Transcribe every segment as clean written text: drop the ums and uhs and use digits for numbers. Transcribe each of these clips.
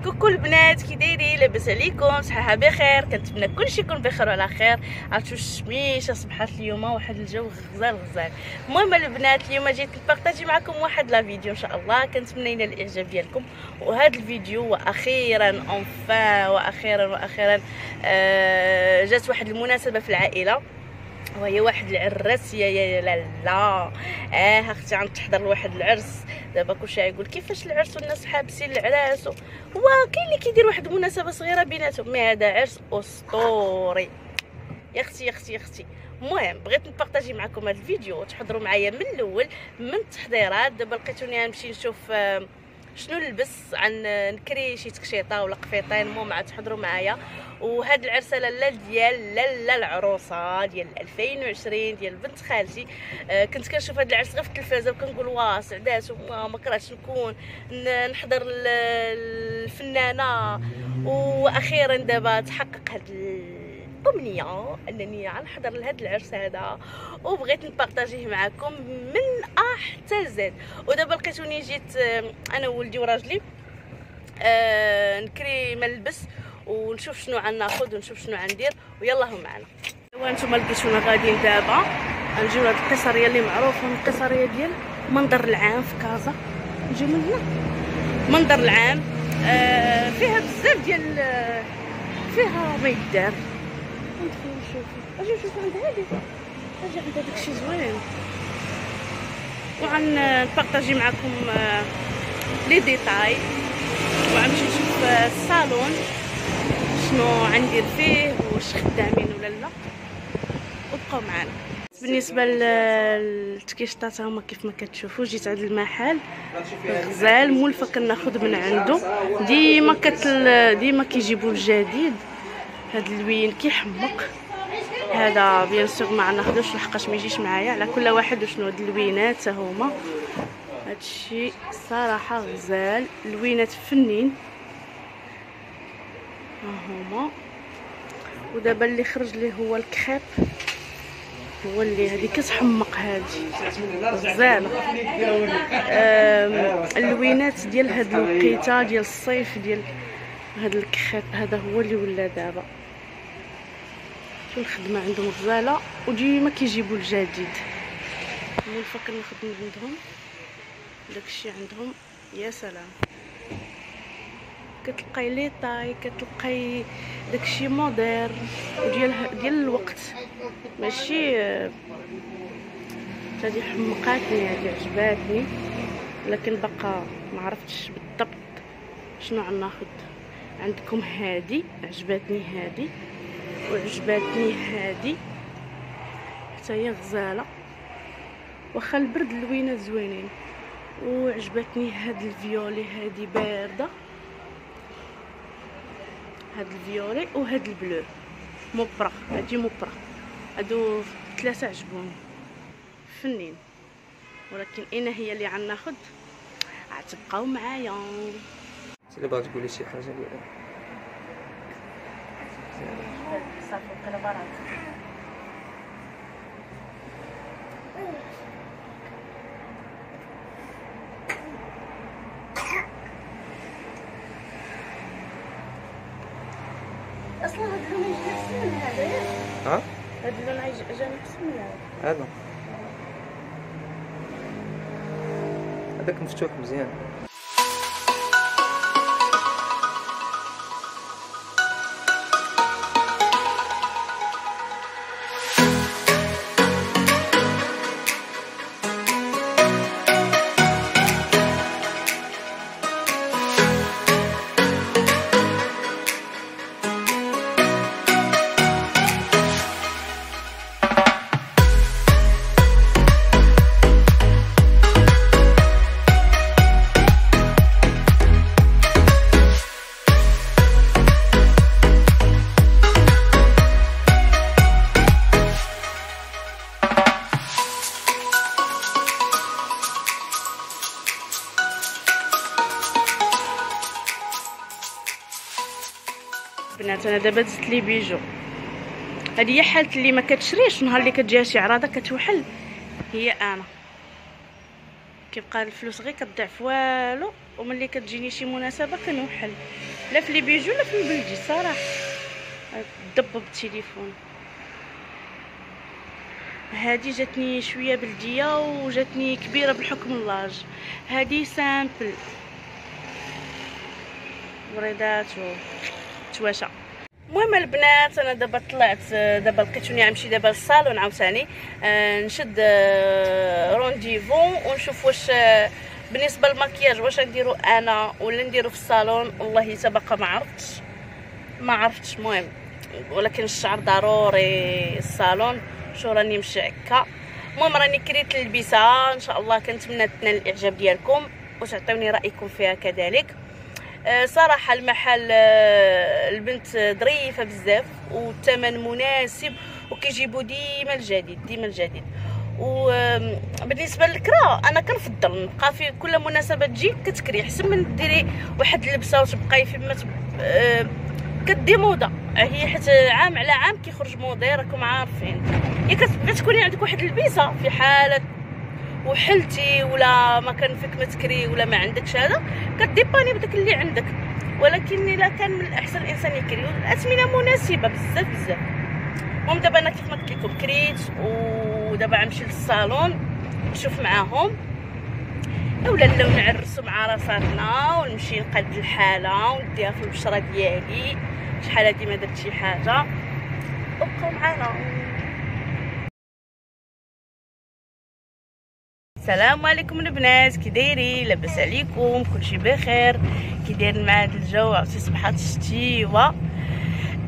كوكو البنات، كي دايرين؟ لاباس عليكم؟ صحه بخير، كنتمنى كلشي يكون بخير وعلى خير. عرفتوا الشميشه صبحات اليوم واحد الجو غزال غزال. المهم البنات اليوم جيت نبارطاجي معكم واحد لا فيديو ان شاء الله، كنتمنى ينال الاعجاب ديالكم. وهذا الفيديو واخيرا واخيرا جات واحد المناسبه في العائله، وهي واحد العرس. يا لا اختي عم تحضر لواحد العرس. دابا كلشي يقول كيفاش العرس والناس حابسين العراس، هو كاين اللي كيدير واحد المناسبه صغيره بيناتهم، مي هذا عرس اسطوري يا اختي. المهم بغيت نبارطاجي معكم هذا الفيديو، تحضروا معايا من الاول من التحضيرات. دابا لقيتوني نمشي نشوف شنو نلبس، عن نكري شي تكشيطه ولا قفيطين. المهم عاد تحضروا معايا. وهاد العرسه لاله ديال لاله العروسه ديال 2020 ديال بنت خالتي. كنت كنشوف هاد العرس غير في التلفازه وكنقول واه سعدات، وما كرهتش نكون نحضر الفنانه. واخيرا دابا تحقق هاد الامنيه انني غنحضر لهاد العرس هذا، وبغيت نبارطاجيه معكم من ا حتى زد. ودابا لقيتوني جيت انا وولدي وراجلي نكري ما نلبس ونشوف شنو غناخذ ونشوف شنو غندير، ويلا هو معنا. وانتم لقيتونا غاديين دابا نجيو لهاد القصريه اللي معروفه من القصريه ديال منظر العام في كازا. نجيو من هنا منظر العام. فيها بزاف ديال فيها ما يدار. ندخلو نشوفو، اجي نشوفو عند هادي، اجي عند هذاك الشيء زوين، وغنبارطاجي معكم لي ديتاي. وغنمشي نشوف الصالون شنو غندير فيه، واش خدامين ولا لا. وبقاو معنا. بالنسبه للتكيشطات هما كيف ما كتشوفوا، جيت عند المحل غزال مولفه كناخذ من عنده. ديما كيجيبوا الجديد. هاد اللوين كيحمق، هذا بيان سور ما غناخذوش لحقاش ما يجيش معايا، على كل واحد وشنو. هاد اللوينات هما هادشي صراحه غزال، اللوينات فنين هما. ودابا اللي خرج لي هو الكخيب، هو اللي هذه كتحمق، هذه غزاله. اللوينات ديال هاد الوقيته ديال الصيف ديال هاد الكخيب هذا هو اللي ولا دابا. شو الخدمه عندهم غزاله، وديما كيجيبوا الجديد. مولفه كناخذ من عندهم داكشي عندهم يا سلام. كتلقاي لي طاي، كتلقاي داكشي مودير وديال الوقت، ماشي هذه حمقاتني، هذه عجباتني، لكن بقى ما عرفتش بالضبط شنو غناخذ. عندكم هذه عجباتني، هذه وعجباتني هذه حتى هي غزاله، واخا البرد اللوينات زوينين. وعجبتني هاد الفيولي، هذه بارده، هاد الفيولي وهاد البلو موبرا، هادي موبرا. هادو ثلاثه عجبوني فنين، ولكن انا هي اللي غناخذ. غتبقاو معايا. اللي بغات تقولي شي حاجه صافي الكلبرات. اصلا هاد اللون يجي احسن من هذا ياك؟ هاد اللون جاني احسن من هذا. هذاك مفتوح مزيان. بنات انا دابا دزت لي بيجو. هذه هي حالة اللي ما كتشريش، نهار اللي كتجيها شي عراضه كتوحل. هي انا كيبقى الفلوس غير كتضيع في والو، وملي كتجيني شي مناسبه كنوحل. لا في لي بيجو لا في البلدي صراحه. ضبب التليفون. هذه جاتني شويه بلديه وجاتني كبيره بالحكم اللاج. هذه سامبل وريدات وتواشا. المهم البنات انا دابا طلعت، دابا لقيتوني غنمشي دابا للصالون عاوتاني نشد رونديفو ونشوف واش بالنسبه للمكياج واش نديرو انا ولا نديرو في الصالون. والله حتى باقا ما عرفتش المهم، ولكن الشعر ضروري الصالون. شو راني ماشي هكا. المهم راني كريت اللبسه ان شاء الله، كنتمنى تنال الاعجاب ديالكم وتعطيوني رايكم فيها كذلك. صراحه المحل البنت ظريفه بزاف والثمن مناسب وكيجيبوا ديما الجديد وبالنسبه للكرا انا كنفضل نبقى في كل مناسبه تجي كتكري احسن من ديري واحد اللبسه وتبقاي فيما كدي موضه. هي حيت عام على عام كيخرج موديل راكم عارفين. هي كتبغي تكوني عندك واحد اللبسه في حاله وحلتي ولا ما كان فيك ما تكري ولا ما عندكش هذا كديباني بداك اللي عندك، ولكن الا كان من الاحسن الانسان يكري والاثمنه مناسبه بزاف. المهم دابا انا كيف ما قلت لكم كريت ودابا غنمشي للصالون نشوف معاهم اولا لو نعرسوا مع راساتنا ونمشي نقاد الحاله ونديها في البشره ديالي. شحال هادي ما درت شي حاجه. وبقاو معانا. السلام عليكم البنات، كي دايرين؟ لاباس عليكم؟ كلشي بخير؟ كي دايرين مع هذا الجو؟ عرفتي صبحات الشتيوه.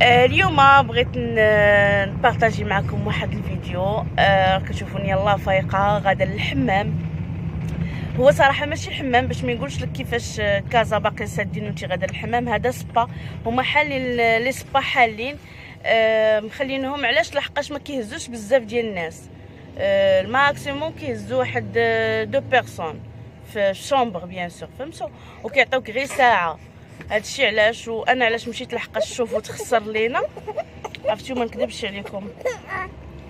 اليوم بغيت نبارطاجي معكم واحد الفيديو. كتشوفوني يلا فايقه غادا للحمام. هو صراحه ماشي حمام باش ما نقولش لك كيفاش كازا باقي سادين وانتي غادا للحمام، هذا سبا. هما حالين لي سبا حالين مخلينهم علاش؟ لحقاش ما كيهزوش بزاف ديال الناس. الماكسيموم كيهزو واحد 2 بيرسون في الشومبر بيان سور، فهمتوا؟ وكيعطيوك غير ساعه. هادشي علاش وانا علاش مشيت لحقاش شوفوا تخسر لينا. عرفتوا ما نكذبش عليكم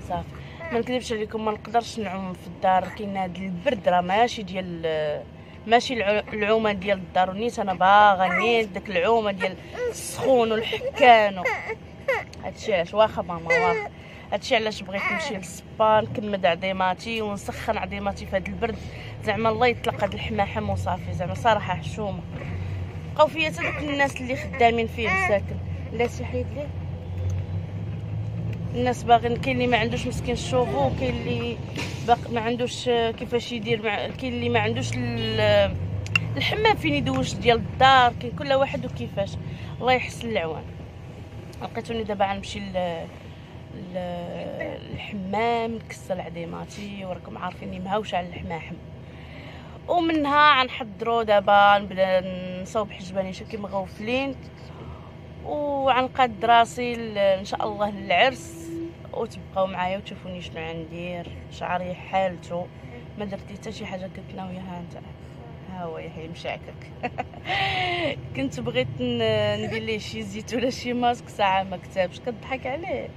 صافي، ما نكذبش عليكم ما نقدرش نعوم في الدار. كاين هاد البرد راه ماشي العومه ديال الدار، ونيت انا باغا نيت داك العومه ديال السخون والحكان هادشي علاش. واخا ماما واخا هادشي علاش بغيت نمشي للسبا نكمد عظيماتي ونسخن عظيماتي في هاد البرد، زعما الله يطلق هاد الحماحم وصافي. زعما صراحه حشومه بقاو فيا حتى دوك الناس اللي خدامين فيه مساكن. لا سي حيد ليه الناس باغيين. كاين اللي ما عندوش مسكين الشوفو، كاين اللي باقي ما عندوش كيفاش يدير كاين اللي ما عندوش الحمام فين يدوش ديال الدار. كاين كل واحد وكيفاش. الله يحسن العوان. لقيتوني دابا غنمشي الحمام نكسل عظيماتي وراكم عارفيني مهاوشه على الحماحم. ومنها غنحضروا دابا نبدا نصاوب حجباني شكي مغوفلين وغنقاد راسي ان شاء الله للعرس. وتبقاو معايا وتشوفوني شنو غندير. شعري حالته ما درتي حتى شي حاجه، كنت ناويه ها انت ها هو يحيى مشاكك. كنت بغيت ندير ليه شي زيت ولا شي ماسك ساعه ما كتبش، كضحك عليه.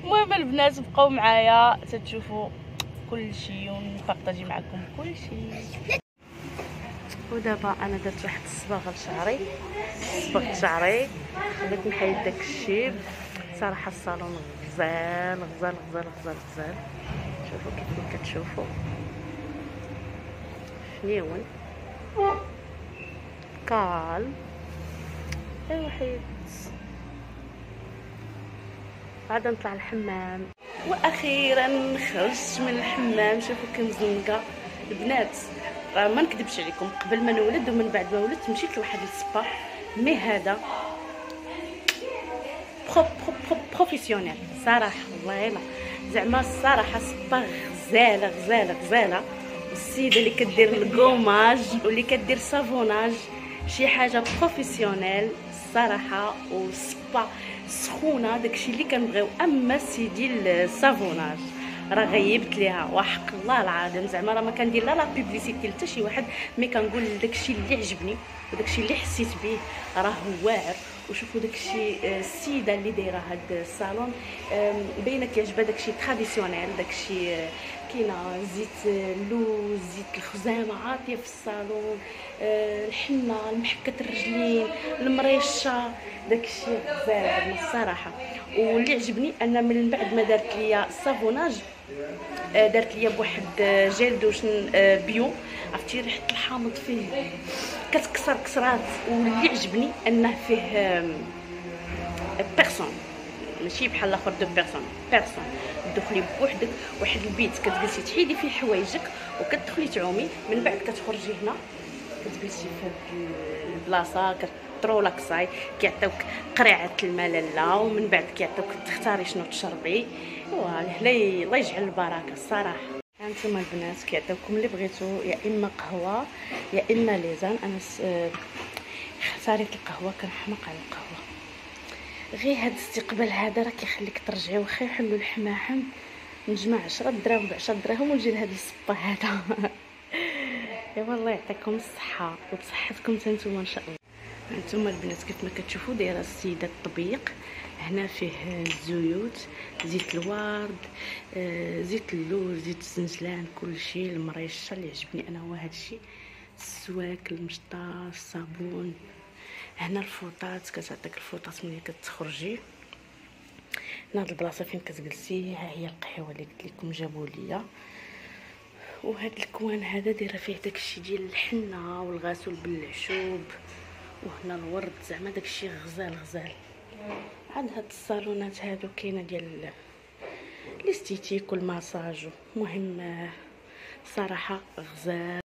المهم البنات بقاو معايا تتشوفوا كل شيء ونبارطاجي معكم كل شيء. ودابا انا درت واحد الصباغه لشعري، صبغت شعري خليت نحيد داك الشيب. صراحه الصالون غزال غزال غزال غزال غزال. شوفوا كيف ما كتشوفوا فنيون كال. ايوا حيد بعد نطلع الحمام. واخيرا خرجت من الحمام. شوفوا كنزنقه البنات. راه ما نكذبش عليكم قبل ما نولد ومن بعد ما ولدت مشيت لواحد السبا مي هذا بروفيسيونيل صراحه. والله الا زعما الصراحه سبا غزاله غزاله غزاله. السيده اللي كدير الكوماج واللي كدير سافوناج شي حاجه بروفيسيونيل الصراحه. وسبا سخونه داكشي اللي كنبغيو. اما سيدي السافوناج راه غيبت ليها وحق الله العظيم. زعما راه ما كندير لا بوبليسيتي حتى شي واحد، مي كنقول داكشي اللي عجبني وداكشي اللي حسيت به راه واعر. وشوفوا داكشي السيده اللي دايره هاد الصالون باينه كيعجبها داكشي تراديسيونيل، داكشي كاينه زيت اللوز، زيت الخزامه عاطيه في الصالون، الحنه، المحكه الرجلين، المريشه، داكشي غزال الصراحه. واللي عجبني ان من بعد ما دارت ليا الصابوناج دارت ليا بواحد جيل دوش بيو، عرفتي ريحه الحامض فيه كتكسر كسرات. واللي عجبني انه فيه بيرسون، ماشي بحال الاخر دو بيرسون تدخلي بوحدك واحد البيت كتجلسي تحيدي فيه حوايجك وكتدخلي تعومي، من بعد كتخرجي هنا كتجلسي في هاد البلاصه كترولكساي، كيعطيوك قرعه الماء لاله، ومن بعد كيعطيوك تختاري شنو تشربي. الله يجعل البركه الصراحه. هانتوما البنات كيعطيوكم اللي بغيتو، يا اما قهوه يا اما ليزان. انا اختاريت القهوه، كنحماق على القهوه. غير هاد الاستقبال هذا راه كيخليك ترجعي، واخا يحلوا الحماحم نجمع 10 دراهم ب10 دراهم ونجي لهاد الصبا هذا. ايوا الله يعطيكم الصحه وبصحتكم نتوما ان شاء الله. هانتوما البنات كيف ما كتشوفوا دايره السيده الطبيق، هنا فيه الزيوت، زيت الورد، زيت اللوز، زيت الزنجلان، كلشي. المريشه اللي عجبني انا هو هادشي، السواك، المشطه، الصابون. هنا الفوطات، كتعطيك الفوطات ملي كتخرجي. هنا هاد البلاصه فين كتجلسي، ها هي القهوه اللي قلت لكم جابوا ليا. وهاد الكوان هذا دايره فيه داكشي ديال الحنه والغسول بالعشوب، وهنا الورد، زعما داكشي غزال. عاد هاد الصالونات هادو كاينه ديال الاستيتيك والماساج، المهم صراحه غزال.